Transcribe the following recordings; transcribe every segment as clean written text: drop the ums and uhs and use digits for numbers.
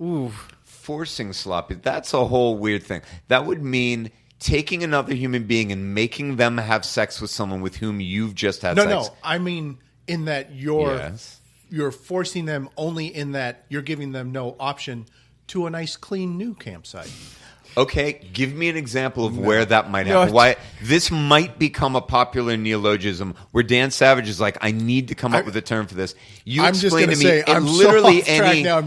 Ooh. Forcing sloppy. That's a whole weird thing. That would mean taking another human being and making them have sex with someone with whom you've just had sex. No. I mean, in that you're forcing them only in that you're giving them no option to a nice, clean, new campsite. Okay, give me an example of where that might happen. Why this might become a popular neologism where Dan Savage is like, I need to come up with a term for this. You explain to me, I'm literally so off track now,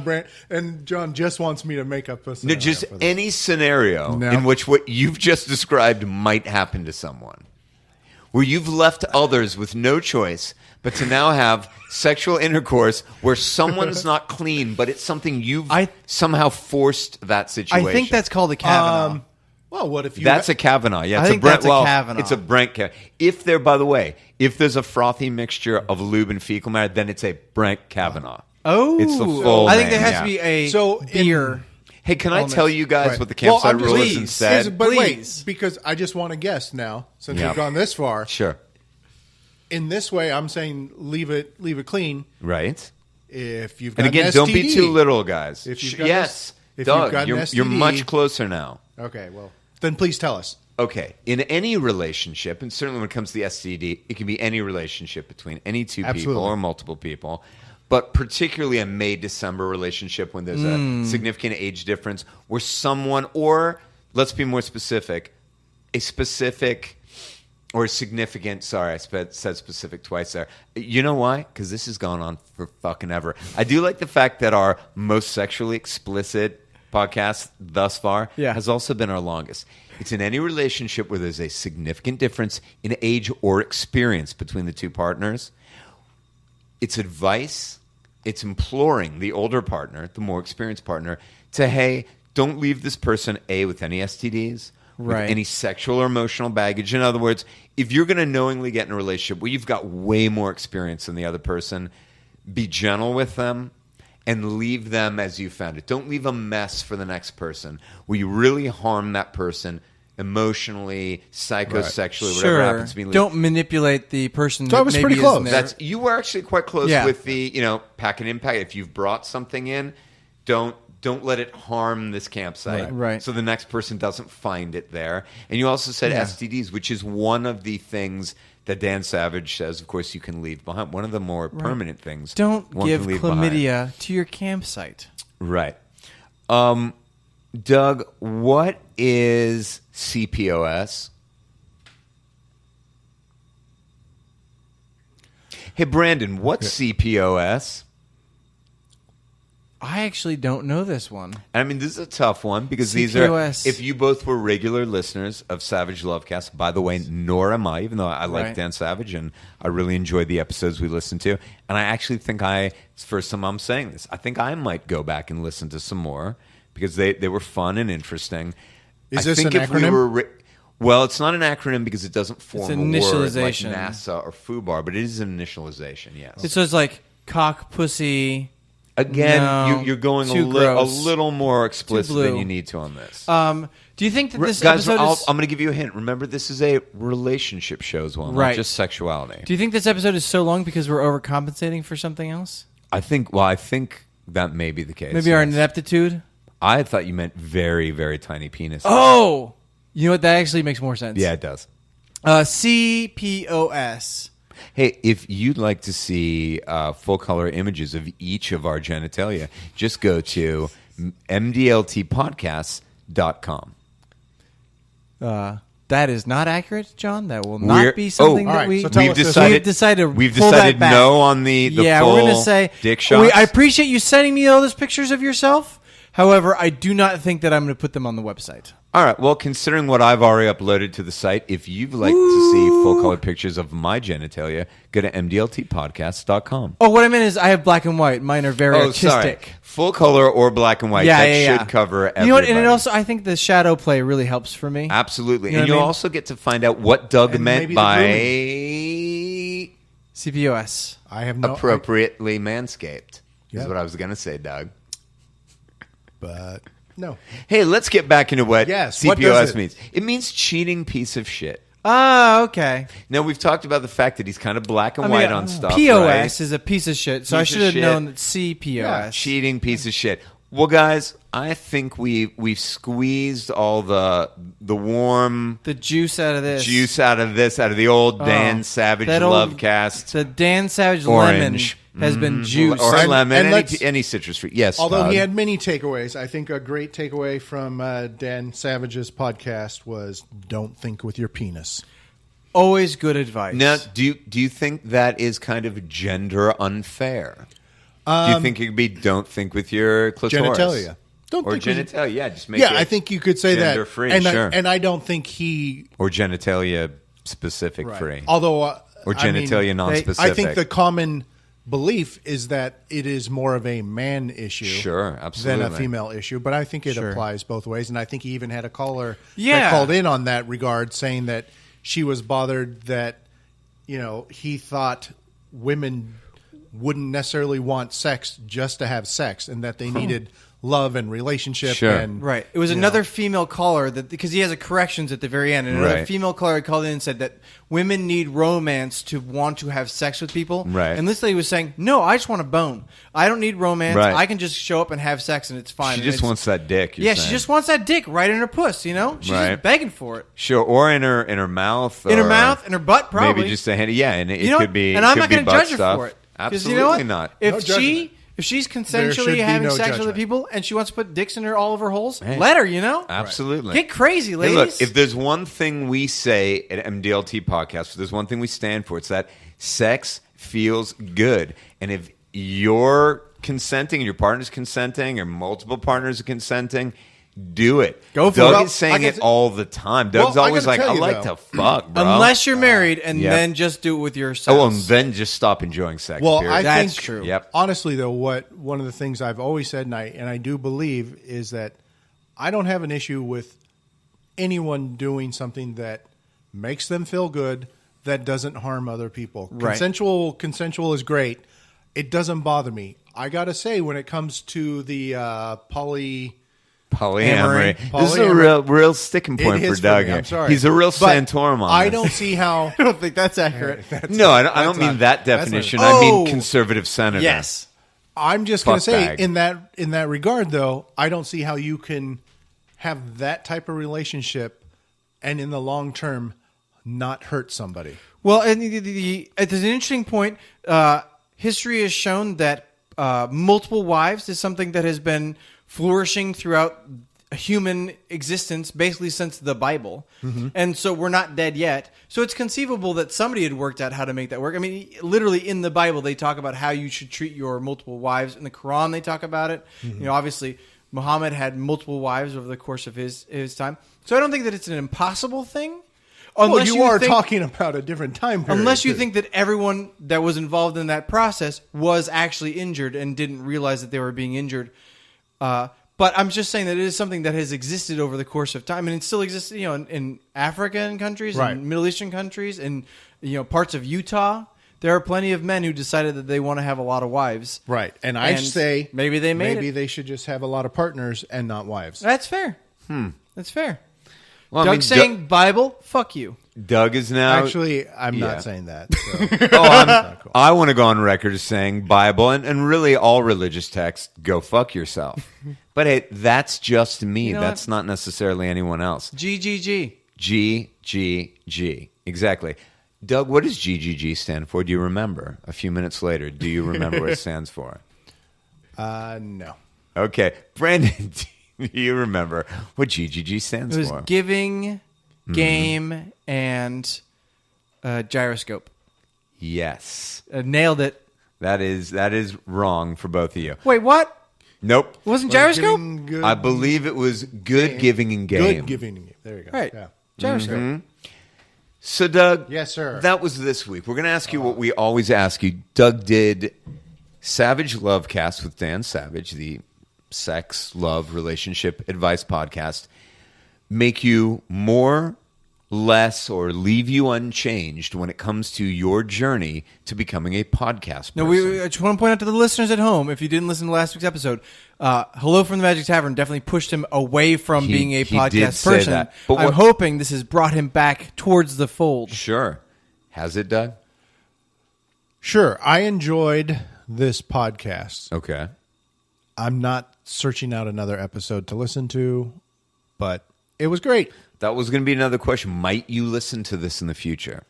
and John just wants me to make up a scenario. Just any scenario in which what you've just described might happen to someone, where you've left others with no choice but to now have sexual intercourse where someone's not clean, but it's something you've somehow forced that situation. I think that's called a Kavanaugh. Well, what if you... That's a Kavanaugh. Yeah, I think that's a Kavanaugh. It's a Brent Kavanaugh. If there, by the way, if there's a frothy mixture of lube and fecal matter, then it's a Brent Kavanaugh. Oh. It's the full I think there name, has to be a beer. Hey, can I tell you guys what the campsite rule is instead? But wait, because I just want to guess now, since we've gone this far. Sure. In this way, I'm saying leave it clean. Right. If you've got and again, an STD, don't be too literal, guys. If Doug, you're much closer now. Okay, well, then please tell us. Okay, in any relationship, and certainly when it comes to the STD, it can be any relationship between any two people or multiple people, but particularly a May-December relationship when there's a significant age difference where someone, or let's be more specific, a specific... Or significant, sorry, I said specific twice there. You know why? Because this has gone on for fucking ever. I do like the fact that our most sexually explicit podcast thus far has also been our longest. It's in any relationship where there's a significant difference in age or experience between the two partners. It's advice, it's imploring the older partner, the more experienced partner, to, hey, don't leave this person, A, with any STDs, with any sexual or emotional baggage. In other words, if you're going to knowingly get in a relationship where you've got way more experience than the other person, be gentle with them and leave them as you found it. Don't leave a mess for the next person where you really harm that person emotionally, psychosexually, whatever happens to be. Don't manipulate the person. So I was pretty close. You were actually quite close with the, pack and impact. If you've brought something in, don't let it harm this campsite. Right. So the next person doesn't find it there. And you also said STDs, which is one of the things that Dan Savage says, of course, you can leave behind. One of the more permanent things. Don't give chlamydia to your campsite. Right. Doug, what is CPOS? Hey, Brandon, what's CPOS? I actually don't know this one. I mean, this is a tough one because these CPOS. are, if you both were regular listeners of Savage Lovecast, by the way, nor am I, even though I like Dan Savage and I really enjoyed the episodes we listened to. And I actually think it's the first time I'm saying this, I think I might go back and listen to some more because they were fun and interesting. Is this an acronym? Well, it's not an acronym because it doesn't form a word like initialization. NASA or FUBAR, but it is an initialization, yes. So it's like cock, pussy... Again, you're going a little more explicit than you need to on this. Do you think that this guys, episode is... I'm going to give you a hint. Remember, this is a relationship show as well, not just sexuality. Do you think this episode is so long because we're overcompensating for something else? I think that may be the case. Maybe our ineptitude? I thought you meant very, very tiny penis. Oh! You know what? That actually makes more sense. Yeah, it does. CPOS. Hey, if you'd like to see full-color images of each of our genitalia, just go to mdltpodcasts.com. That is not accurate, John. That will not be something that we've decided. We've decided no on the full we're going to say dick shots. I appreciate you sending me all those pictures of yourself. However, I do not think that I'm going to put them on the website. All right. Well, considering what I've already uploaded to the site, if you'd like to see full-color pictures of my genitalia, go to mdltpodcasts.com. Oh, what I meant is I have black and white. Mine are very artistic. Sorry. Full color or black and white. Should cover everybody. You know what? And it also, I think the shadow play really helps for me. Absolutely. And you'll also get to find out what Doug meant by CPOS. I have no appropriately manscaped. Is what I was going to say, Doug. But no. Hey, let's get back into what CPOS means. It means cheating piece of shit. Ah, okay. Now, we've talked about the fact that he's kind of black and white on stuff. POS is a piece of shit, so I should have known that CPOS. Yeah, cheating piece of shit. Well, guys, I think we've squeezed all the warm juice out of this. out of the old Dan Savage Lovecast. The Dan Savage orange lemon has been juiced. Or lemon, any citrus fruit. Yes. Although Todd. he had many takeaways, I think a great takeaway from Dan Savage's podcast was don't think with your penis. Always good advice. Now, do you think that is kind of gender unfair? Do you think it could be don't think with your clitoris? Genitalia. Genitalia, yeah. Just make I think you could say that. Gender-free, and sure. And I don't think he... Or genitalia specific free. Although... or genitalia non-specific. I think the common belief is that it is more of a man issue sure, absolutely. than a female issue. But I think it applies both ways. And I think he even had a caller that Yeah. called in on that regard, saying that she was bothered that, he thought women wouldn't necessarily want sex just to have sex, and that they needed love and relationship. Sure. And, Right. It was another female caller because he has a corrections at the very end, and another female caller called in and said that women need romance to want to have sex with people. Right. And this lady was saying, no, I just want a bone. I don't need romance. Right. I can just show up and have sex, and it's fine. She And just wants that dick. she just wants that dick right in her puss. She's just begging for it. Sure, or in her mouth, In her mouth, in her butt, probably. maybe just a hand. Yeah, and it could be. And I'm not going to judge stuff. her for it. Absolutely not. If No judgment. if she's There consensually should be having no sex with other judgment. people and she wants to put dicks in all of her holes, Hey. let her. Absolutely. Get crazy, Hey, ladies. look, if there's one thing we say at MDLT Podcast, if there's one thing we stand for, it's that sex feels good. And if you're consenting and your partner's consenting or multiple partners are consenting, do it. Go for Doug it. is saying it all the time. Doug's Well, I always gotta like, tell I you, like though. to fuck, bro. Unless you're married, and Yep. then just do it with yourself. Oh, and then just stop enjoying sex. Well, period. I That's think, true. Yep. honestly, though, one of the things I've always said, and I do believe, is that I don't have an issue with anyone doing something that makes them feel good, that doesn't harm other people. Right. Consensual is great. It doesn't bother me. I got to say, when it comes to the Polyamory. Polyamory. This is a real sticking point It for is Doug me. here. I'm sorry. He's a real But Santorum on I this. don't see how... I don't think that's accurate. No, I don't mean not- that that's not- definition. Oh. I mean conservative senator. Yes. I'm just going to Fuck say, bag. in that regard, though, I don't see how you can have that type of relationship and in the long term not hurt somebody. Well, and there's an interesting point. History has shown that multiple wives is something that has been flourishing throughout human existence basically since the Bible. Mm-hmm. And so we're not dead yet. So it's conceivable that somebody had worked out how to make that work. I mean, literally in the Bible, they talk about how you should treat your multiple wives. In the Quran, they talk about it. Mm-hmm. Obviously, Muhammad had multiple wives over the course of his time. So I don't think that it's an impossible thing. Well, you are talking about a different time period. Unless you too. think that everyone that was involved in that process was actually injured and didn't realize that they were being injured. But I'm just saying that it is something that has existed over the course of time, and it still exists, in African countries, Right. and Middle Eastern countries, and parts of Utah. There are plenty of men who decided that they want to have a lot of wives. Right. And I say maybe they made maybe it. they should just have a lot of partners and not wives. That's fair. That's fair. Well, Doug's saying Bible, fuck you. Doug is now. Actually, I'm Yeah. not saying that. So. I want to go on record as saying Bible and really all religious texts, go fuck yourself. But hey, that's just me. You know That's not necessarily anyone else. GGG. GGG. Exactly. Doug, what does GGG stand for? Do you remember? A few minutes later, do you remember what it stands for? No. Okay. Brandon, do you remember what GGG stands It was for? giving, game, and gyroscope. Yes. Nailed it. That is wrong for both of you. Wait, what? Nope. Wasn't gyroscope? Good, I believe it was good giving and game. good giving. and game. There you go. Right. Yeah. Gyroscope. So, Doug. Yes, sir. That was this week. We're going to ask you what we always ask you. Doug did Savage Lovecast with Dan Savage, the sex, love, relationship advice podcast, make you more, less, or leave you unchanged when it comes to your journey to becoming a podcast person? No, I just want to point out to the listeners at home, if you didn't listen to last week's episode, Hello from the Magic Tavern definitely pushed him away from being a he podcast did say person. that. But I'm hoping this has brought him back towards the fold. Sure. Has it, Doug? Sure. I enjoyed this podcast. Okay. I'm not searching out another episode to listen to, but it was great. That was going to be another question. Might you listen to this in the future?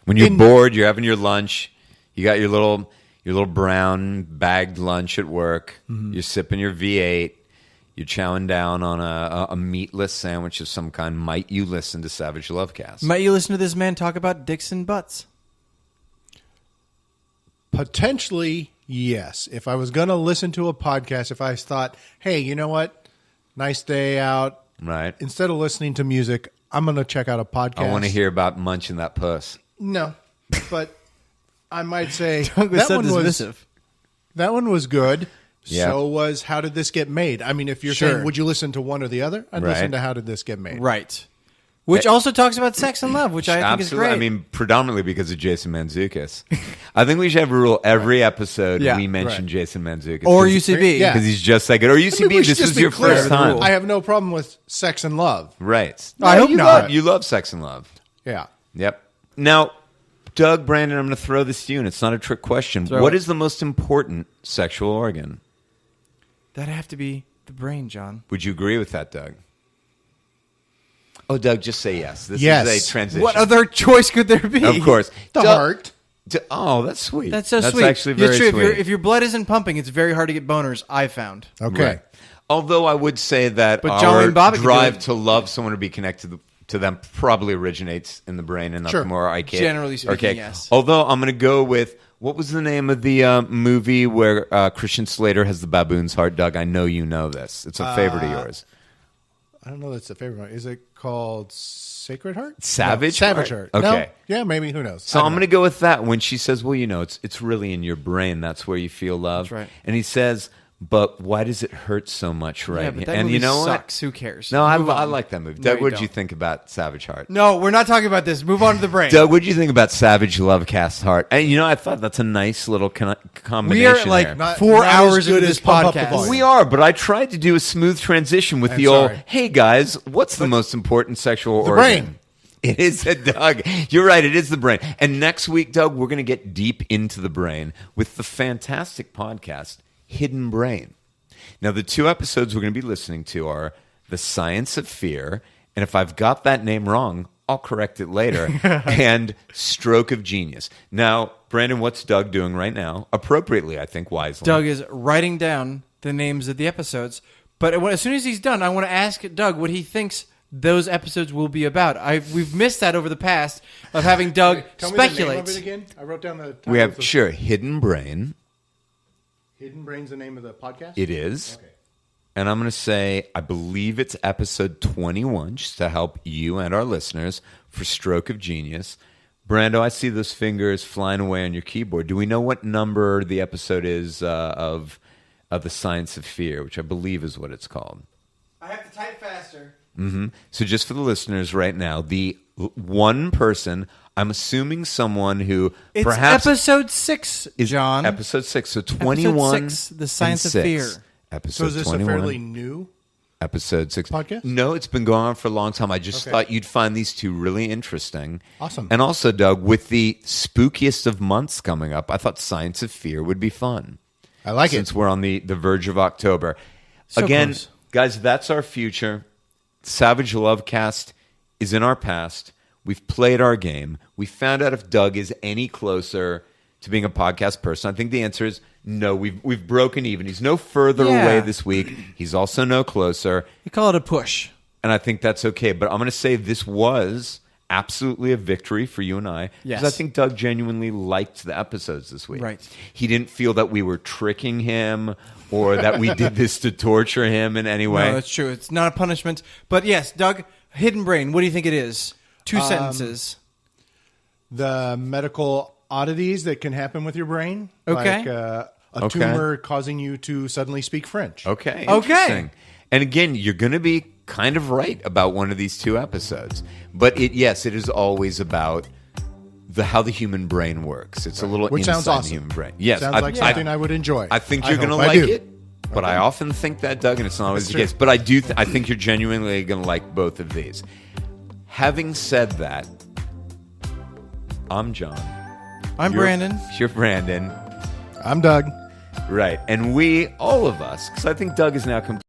When you're bored, you're having your lunch, you got your little brown bagged lunch at work, you're sipping your V8, you're chowing down on a meatless sandwich of some kind. Might you listen to Savage Lovecast? Might you listen to this man talk about dicks and butts? Potentially, yes. If I was going to listen to a podcast, if I thought, hey, you know what? Nice day out. Right. Instead of listening to music, I'm going to check out a podcast. I want to hear about munching that puss. No, but I might say Doug was so dismissive. That one was good. Yeah. So was How Did This Get Made? I mean, if you're saying, would you listen to one or the other? I'd listen to How Did This Get Made? Right. Which also talks about sex and love, which I think is great. I mean, predominantly because of Jason Mantzoukas. I think we should have a rule every episode we mention Jason Mantzoukas. Or UCB. Because he's just that good. Or UCB, this was your first time. I have no problem with sex and love. Right. I hope not. You love sex and love. Yeah. Yep. Now, Doug, Brandon, I'm going to throw this to you, and it's not a trick question. What is the most important sexual organ? That'd have to be the brain, John. Would you agree with that, Doug? Oh, Doug, just say yes. This yes. is a transition. What other choice could there be? Of course. The heart. Oh, that's sweet. That's so sweet. That's actually very sweet. If your blood isn't pumping, it's very hard to get boners, I've found. Okay. Right. Although I would say that But John our and Bobby drive to love someone or be connected to them probably originates in the brain and not the more archaic. Generally speaking, yes. Although I'm going to go with, what was the name of the movie where Christian Slater has the baboon's heart, Doug? I know you know this. It's a favorite of yours. I don't know that's a favorite one. Is it called Sacred Heart? Savage No, Savage Heart. Okay. No? Yeah, maybe. Who knows? So I'm going to go with that when she says, well, you know, it's really in your brain. That's where you feel love. That's right. And he says, but why does it hurt so much right Yeah, but that and movie you know sucks. what? Who cares? No, I Move on. like that movie. No, Doug, you what did you don't. think about Savage Heart? No, we're not talking about this. Move on to the brain. Doug, what did you think about Savage Lovecast Heart? And you know, I thought that's a nice little combination. We are like there. 4 hours good into as this Pump Up the podcast. Volume. We are, but I tried to do a smooth transition with I'm the old, sorry. hey guys, what's the most important sexual organ? brain. It is Doug. You're right. It is the brain. And next week, Doug, we're going to get deep into the brain with the fantastic podcast, Hidden Brain. Now, the 2 episodes we're going to be listening to are The Science of Fear, and if I've got that name wrong, I'll correct it later, and Stroke of Genius. Now, Brandon, what's Doug doing right now? Appropriately, I think, wisely. Doug is writing down the names of the episodes. But as soon as he's done, I want to ask Doug what he thinks those episodes will be about. We've missed that over the past of having Doug Tell me the name speculate. of it again. I wrote down the title. We have, sure, Hidden Brain. Hidden Brain's the name of the podcast? It is. Okay. And I'm going to say, I believe it's episode 21, just to help you and our listeners for Stroke of Genius. Brando, I see those fingers flying away on your keyboard. Do we know what number the episode is of The Science of Fear, which I believe is what it's called? I have to type faster. Mm-hmm. So just for the listeners right now, the one person, I'm assuming someone who It's perhaps episode 6, is John. Episode 6, so 21 Episode 6, The Science and of 6. Fear. Episode So is this 21. a fairly new? Episode 6. Podcast? No, it's been going on for a long time. I just Okay. thought you'd find these 2 really interesting. Awesome. And also, Doug, with the spookiest of months coming up, I thought Science of Fear would be fun. I like Since it. we're on the verge of October. So Again, close. guys, that's our future. Savage Lovecast is in our past. We've played our game. We found out if Doug is any closer to being a podcast person. I think the answer is no. We've broken even. He's no further away this week. He's also no closer. You call it a push. And I think that's okay. But I'm going to say this was absolutely a victory for you and I. Yes. Because I think Doug genuinely liked the episodes this week. Right. He didn't feel that we were tricking him or that we did this to torture him in any way. No, that's true. It's not a punishment. But yes, Doug, Hidden Brain, what do you think it is? 2 sentences. The medical oddities that can happen with your brain. Okay. Like a Okay. tumor causing you to suddenly speak French. Okay. Okay. Interesting. And again, you're going to be kind of right about one of these 2 episodes. But it is always about how the human brain works. It's a little Which inside sounds the awesome. human brain. Yes. Sounds like something I would enjoy. I think you're going to hope I like do. it. But I often think that, Doug, and it's not always That's the true. case. But I do. I think you're genuinely going to like both of these. Having said that, I'm John. I'm Brandon. You're Brandon. I'm Doug. Right. And we, all of us, because I think Doug is now completely